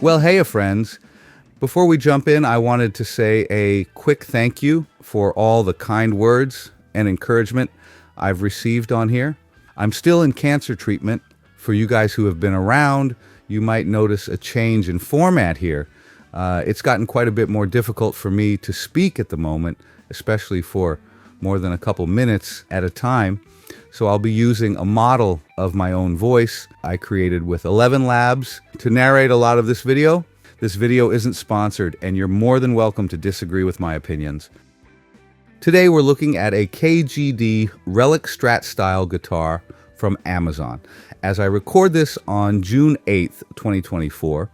Well, hey, friends. Before we jump in, I wanted to say a quick thank you for all the kind words and encouragement I've received on here. I'm still in cancer treatment. For you guys who have been around, you might notice a change in format here. It's gotten quite a bit more difficult for me to speak at the moment, especially for more than a couple minutes at a time. So I'll be using a model of my own voice I created with 11 Labs to narrate a lot of this video. This video isn't sponsored, and you're more than welcome to disagree with my opinions. Today we're looking at a KGD Relic Strat style guitar from Amazon. As I record this on June 8th, 2024,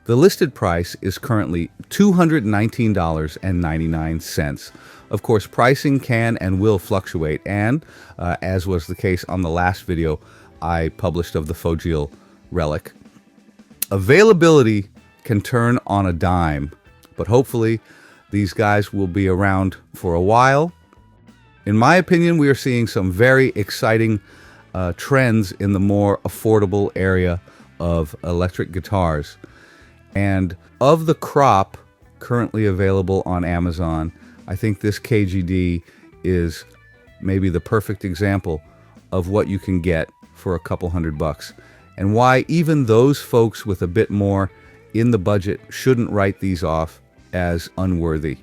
the listed price is currently $219.99. Of course, pricing can and will fluctuate, and as was the case on the last video I published of the Fogiel Relic, availability can turn on a dime, but hopefully these guys will be around for a while. In my opinion, we are seeing some very exciting trends in the more affordable area of electric guitars. And of the crop currently available on Amazon, I think this KGD is maybe the perfect example of what you can get for a couple $100, and why even those folks with a bit more in the budget shouldn't write these off as unworthy.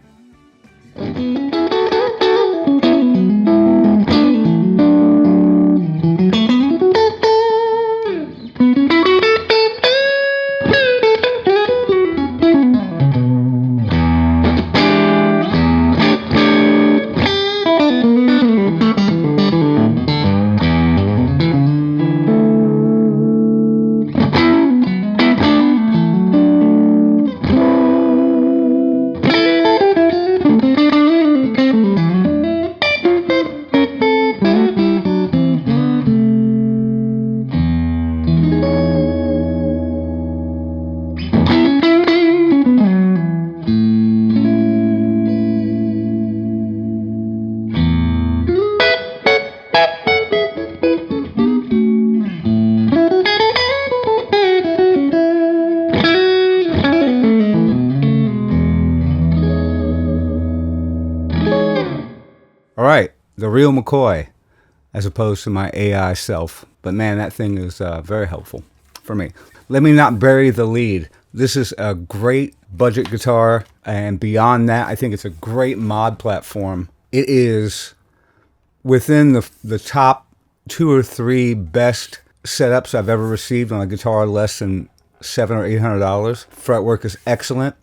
All right, the real McCoy, as opposed to my AI self. But man, that thing is very helpful for me. Let me not bury the lead. This is a great budget guitar, and beyond that, I think it's a great mod platform. It is within the top 2 or 3 best setups I've ever received on a guitar less than $700 or $800. Fretwork is excellent.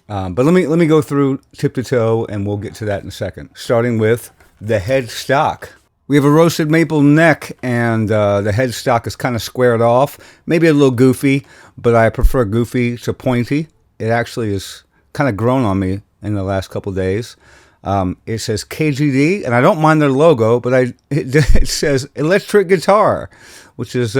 But let me go through tip to toe, and we'll get to that in a second. Starting with the headstock. We have a roasted maple neck, and the headstock is kind of squared off. Maybe a little goofy, but I prefer goofy to pointy. It actually is kind of grown on me in the last couple days. It says KGD, and I don't mind their logo, but it says electric guitar, which is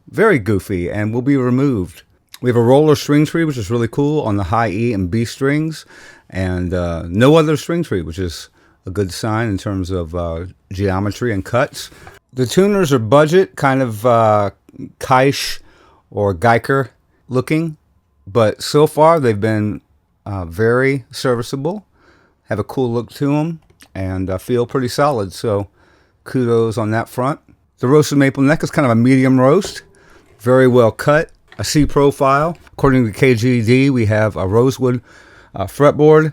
very goofy and will be removed. We have a roller string tree, which is really cool on the high E and B strings, and no other string tree, which is a good sign in terms of geometry and cuts. The tuners are budget, kind of Kaish or Geiger looking, but so far they've been very serviceable, have a cool look to them, and feel pretty solid, so kudos on that front. The roasted maple neck is kind of a medium roast, very well cut. A C profile. According to KGD, we have a rosewood fretboard,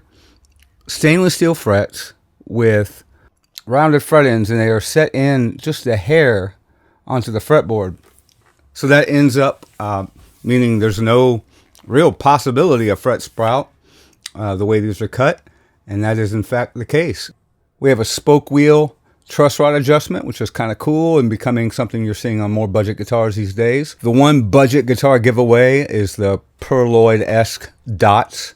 stainless steel frets with rounded fret ends, and they are set in just a hair onto the fretboard. So that ends up meaning there's no real possibility of fret sprout the way these are cut, and that is in fact the case. We have a spoke wheel truss rod adjustment, which is kind of cool and becoming something you're seeing on more budget guitars these days. The one budget guitar giveaway is the Purloid-esque dots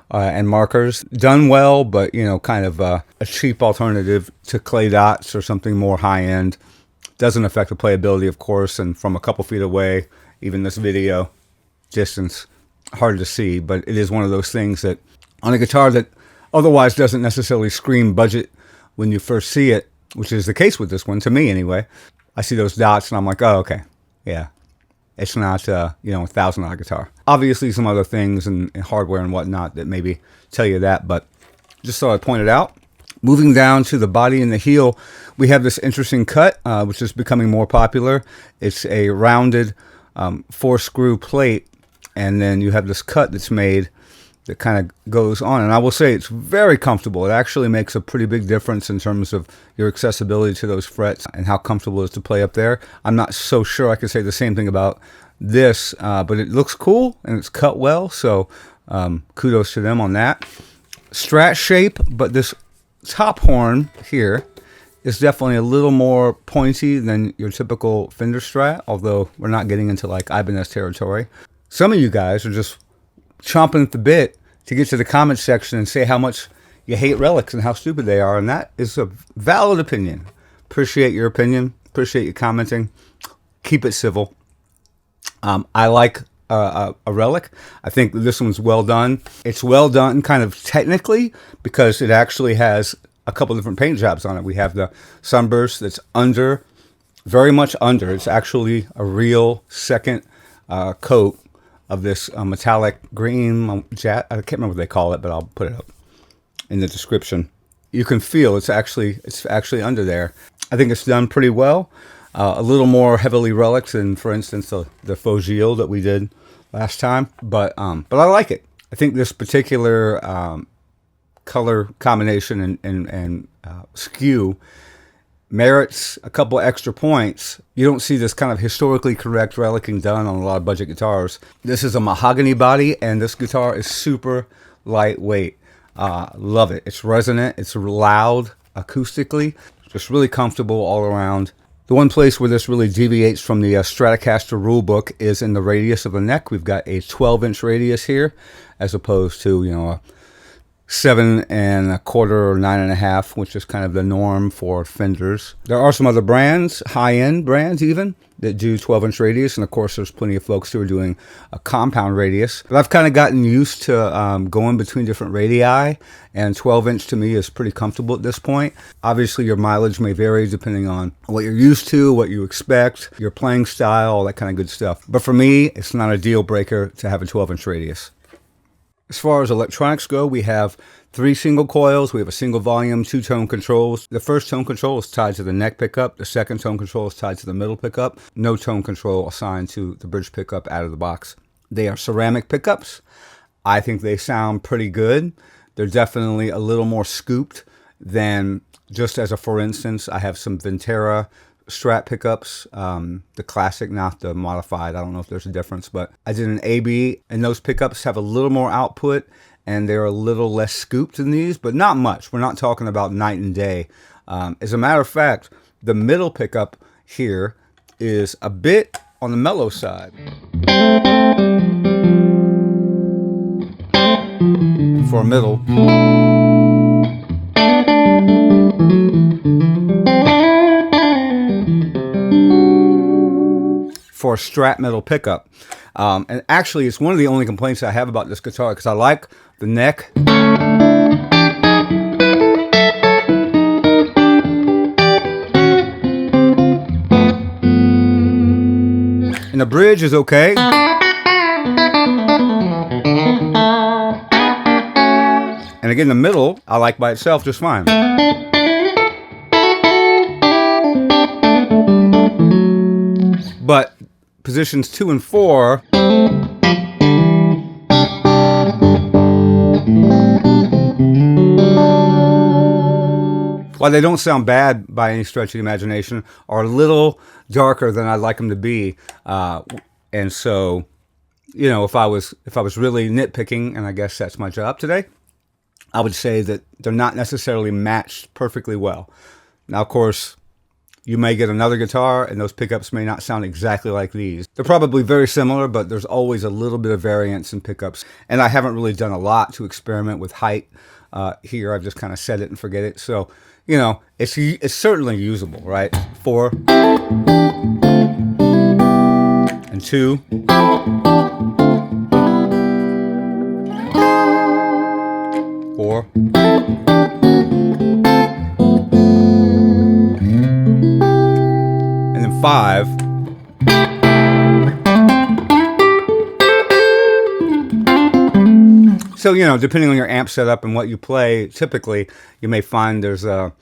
and markers. Done well, but kind of a cheap alternative to clay dots or something more high-end. Doesn't affect the playability, of course, and from a couple feet away, even this video distance, hard to see, but it is one of those things that on a guitar that otherwise doesn't necessarily scream budget when you first see it, which is the case with this one, to me anyway. I see those dots and I'm like, oh, okay, yeah. it's not, you know, $1,000 guitar. Obviously, some other things and hardware and whatnot that maybe tell you that, but just thought I'd point it out. Moving down to the body and the heel, we have this interesting cut, which is becoming more popular. It's a rounded 4-screw plate, and then you have this cut that's made that kind of goes on. And I will say it's very comfortable. It actually makes a pretty big difference in terms of your accessibility to those frets and how comfortable it is to play up there. I'm not so sure I could say the same thing about this, but it looks cool and it's cut well, so kudos to them on that. Strat shape, but this top horn here is definitely a little more pointy than your typical Fender Strat, although we're not getting into like Ibanez territory. Some of you guys are just chomping at the bit to get to the comment section and say how much you hate relics and how stupid they are, and that is a valid opinion. Appreciate your opinion, appreciate you commenting. Keep it civil. I like a relic. I think this one's well done. It's well done kind of technically because it actually has a couple different paint jobs on it. We have the sunburst that's under, very much under. It's actually a real second coat of this metallic green, I can't remember what they call it, but I'll put it up in the description. You can feel it's actually under there. I think it's done pretty well. A little more heavily relics than, for instance, the faux Gilles that we did last time, but I like it. I think this particular color combination and skew merits a couple extra points. You don't see this kind of historically correct relicing done on a lot of budget guitars. This is a mahogany body, and this guitar is super lightweight. Love it. It's resonant. It's loud acoustically. Just really comfortable all around. The one place where this really deviates from the Stratocaster rulebook is in the radius of the neck. We've got a 12-inch radius here, as opposed to, you know, a 7 1/4 or 9 1/2, which is kind of the norm for Fenders. There are some other brands, high-end brands even, that do 12-inch radius, and of course there's plenty of folks who are doing a compound radius. But I've kind of gotten used to going between different radii, and 12-inch to me is pretty comfortable at this point. Obviously your mileage may vary depending on what you're used to, what you expect, your playing style, all that kind of good stuff. But for me, it's not a deal breaker to have a 12-inch radius. As far as electronics go, we have 3 single coils. We have a single volume, 2 tone controls. The first tone control is tied to the neck pickup. The second tone control is tied to the middle pickup. No tone control assigned to the bridge pickup out of the box. They are ceramic pickups. I think they sound pretty good. They're definitely a little more scooped than, just as a for instance, I have some Ventera Strat pickups, the classic, not the modified. I don't know if there's a difference, but I did an AB, and those pickups have a little more output, and they're a little less scooped than these, but not much. We're not talking about night and day. As a matter of fact, the middle pickup here is a bit on the mellow side. For a middle. For a Strat metal pickup. And actually, it's one of the only complaints I have about this guitar, because I like the neck. And the bridge is okay. And again, the middle, I like by itself just fine. But positions 2 and 4, while they don't sound bad by any stretch of the imagination, are a little darker than I'd like them to be. And so, you know, if I was really nitpicking, and I guess that's my job today, I would say that they're not necessarily matched perfectly well. Now, of course, you may get another guitar and those pickups may not sound exactly like these. They're probably very similar, but there's always a little bit of variance in pickups. And I haven't really done a lot to experiment with height here. I've just kind of set it and forget it. So, you know, it's certainly usable, right? 4 and 2. Four. And then 5. So, you know, depending on your amp setup and what you play, typically you may find there's a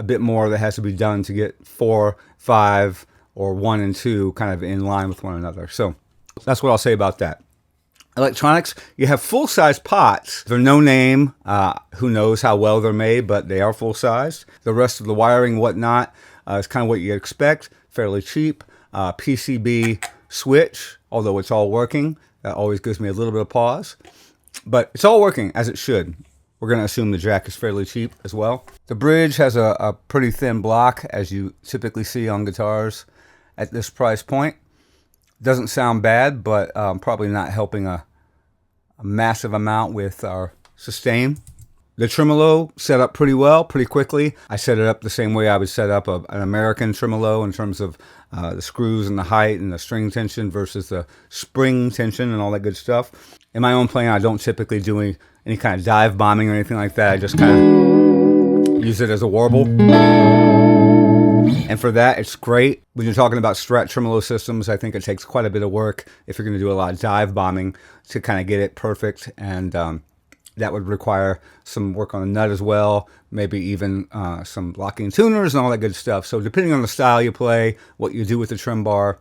bit more that has to be done to get 4, 5, or 1 and 2 kind of in line with one another. So that's what I'll say about that. Electronics, you have full-size pots. They're no name. Who knows how well they're made, but they are full-sized. The rest of the wiring, whatnot, is kind of what you expect. Fairly cheap. PCB switch, although it's all working. That always gives me a little bit of pause. But it's all working as it should. We're going to assume the jack is fairly cheap as well. The bridge has a pretty thin block, as you typically see on guitars at this price point. Doesn't sound bad, but probably not helping a massive amount with our sustain. The tremolo set up pretty well, pretty quickly. I set it up the same way I would set up an American tremolo in terms of the screws and the height and the string tension versus the spring tension and all that good stuff. In my own playing, I don't typically do any kind of dive bombing or anything like that. I just kind of use it as a warble. And for that, it's great. When you're talking about Strat tremolo systems, I think it takes quite a bit of work if you're going to do a lot of dive bombing to kind of get it perfect. And that would require some work on the nut as well, maybe even some locking tuners and all that good stuff. So depending on the style you play, what you do with the trim bar,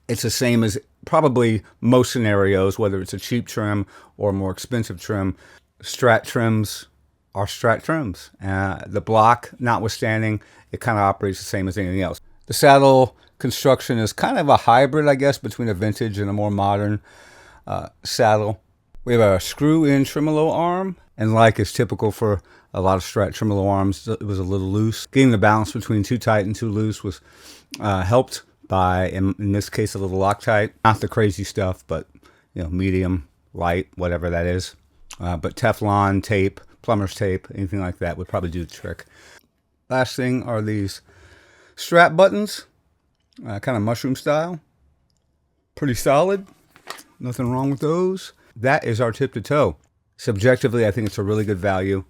it's the same as probably most scenarios, whether it's a cheap trim or a more expensive trim. Strat trims are Strat trims. The block, notwithstanding, it kind of operates the same as anything else. The saddle construction is kind of a hybrid, I guess, between a vintage and a more modern saddle. We have a screw-in tremolo arm, and like is typical for a lot of Strat tremolo arms, it was a little loose. Getting the balance between too tight and too loose was helped by, in this case, a little Loctite. Not the crazy stuff, but you know, medium, light, whatever that is. But Teflon tape, plumber's tape, anything like that would probably do the trick. Last thing are these strap buttons, kind of mushroom style. Pretty solid. Nothing wrong with those. That is our tip to toe. Subjectively, I think it's a really good value.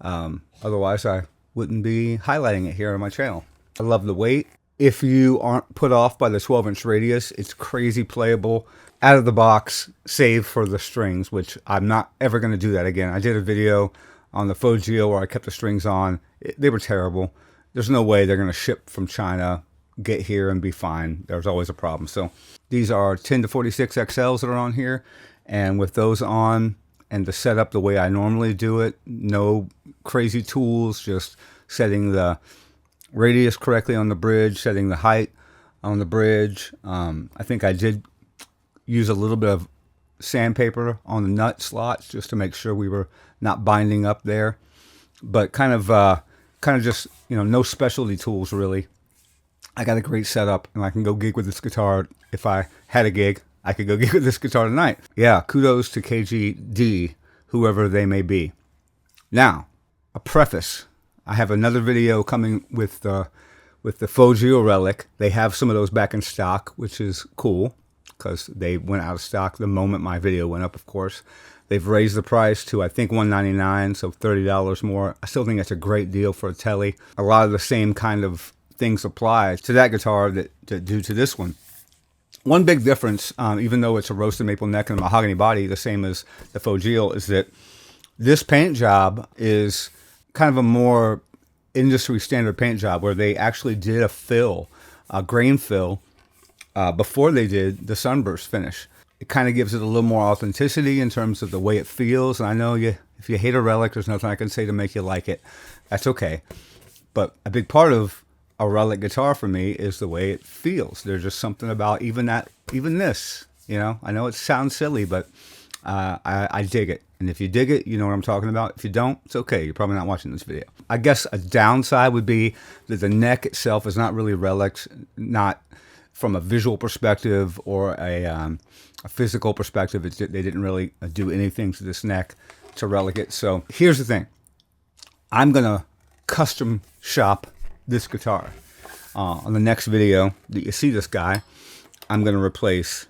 Otherwise, I wouldn't be highlighting it here on my channel. I love the weight. If you aren't put off by the 12-inch radius, it's crazy playable. Out of the box, save for the strings, which I'm not ever going to do that again. I did a video on the Fogio where I kept the strings on. They were terrible. There's no way they're going to ship from China, get here, and be fine. There's always a problem. So these are 10 to 46 XLs that are on here. And with those on and the setup the way I normally do it, no crazy tools, just setting the radius correctly on the bridge, setting the height on the bridge. I think I did use a little bit of sandpaper on the nut slots just to make sure we were not binding up there. But kind of just, you know, no specialty tools really. I got a great setup and I can go gig with this guitar. If I had a gig, I could go gig with this guitar tonight. Yeah, kudos to KGD, whoever they may be. Now, a preface. I have another video coming with the Fogio Relic. They have some of those back in stock, which is cool because they went out of stock the moment my video went up, of course. They've raised the price to, I think, $199, so $30 more. I still think that's a great deal for a Tele. A lot of the same kind of things apply to that guitar that do to this one. One big difference, even though it's a roasted maple neck and a mahogany body, the same as the Fogio, is that this paint job is kind of a more industry standard paint job where they actually did a fill, a grain fill, before they did the sunburst finish. It kind of gives it a little more authenticity in terms of the way it feels. And I know if you hate a Relic, there's nothing I can say to make you like it. That's okay. But a big part of a Relic guitar for me is the way it feels. There's just something about even this, you know. I know it sounds silly, but I dig it. And if you dig it, you know what I'm talking about. If you don't, it's okay. You're probably not watching this video. I guess a downside would be that the neck itself is not really Relic's, not from a visual perspective or a physical perspective. They didn't really do anything to this neck to Relic it. So here's the thing. I'm going to custom shop this guitar. On the next video that you see this guy, I'm going to replace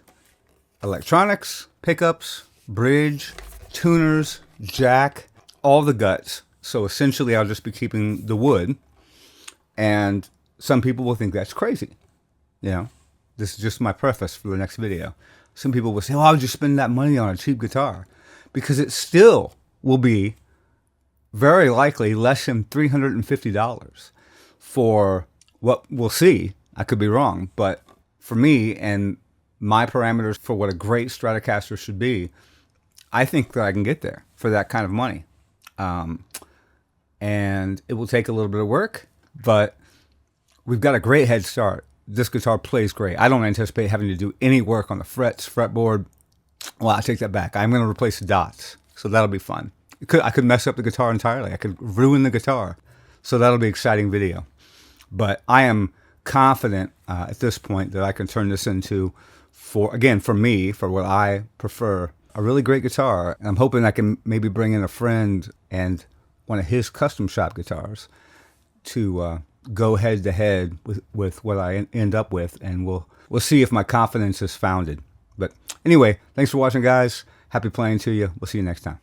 electronics, pickups, bridge, tuners, jack, all the guts. So essentially I'll just be keeping the wood, and some people will think that's crazy. You know, this is just my preface for the next video. Some people will say, "Oh, why would you spend that money on a cheap guitar?" because it still will be very likely less than $350 for what we'll see. I could be wrong, but for me and my parameters for what a great Stratocaster should be, I think that I can get there for that kind of money. And it will take a little bit of work, but we've got a great head start. This guitar plays great. I don't anticipate having to do any work on the frets, fretboard. Well, I take that back. I'm going to replace the dots, so that'll be fun. I could mess up the guitar entirely. I could ruin the guitar, so that'll be an exciting video. But I am confident at this point that I can turn this into, for me, for what I prefer, a really great guitar. And I'm hoping I can maybe bring in a friend and one of his custom shop guitars to go head to head with what I end up with, and we'll see if my confidence is founded. But anyway, thanks for watching, guys. Happy playing to you. We'll see you next time.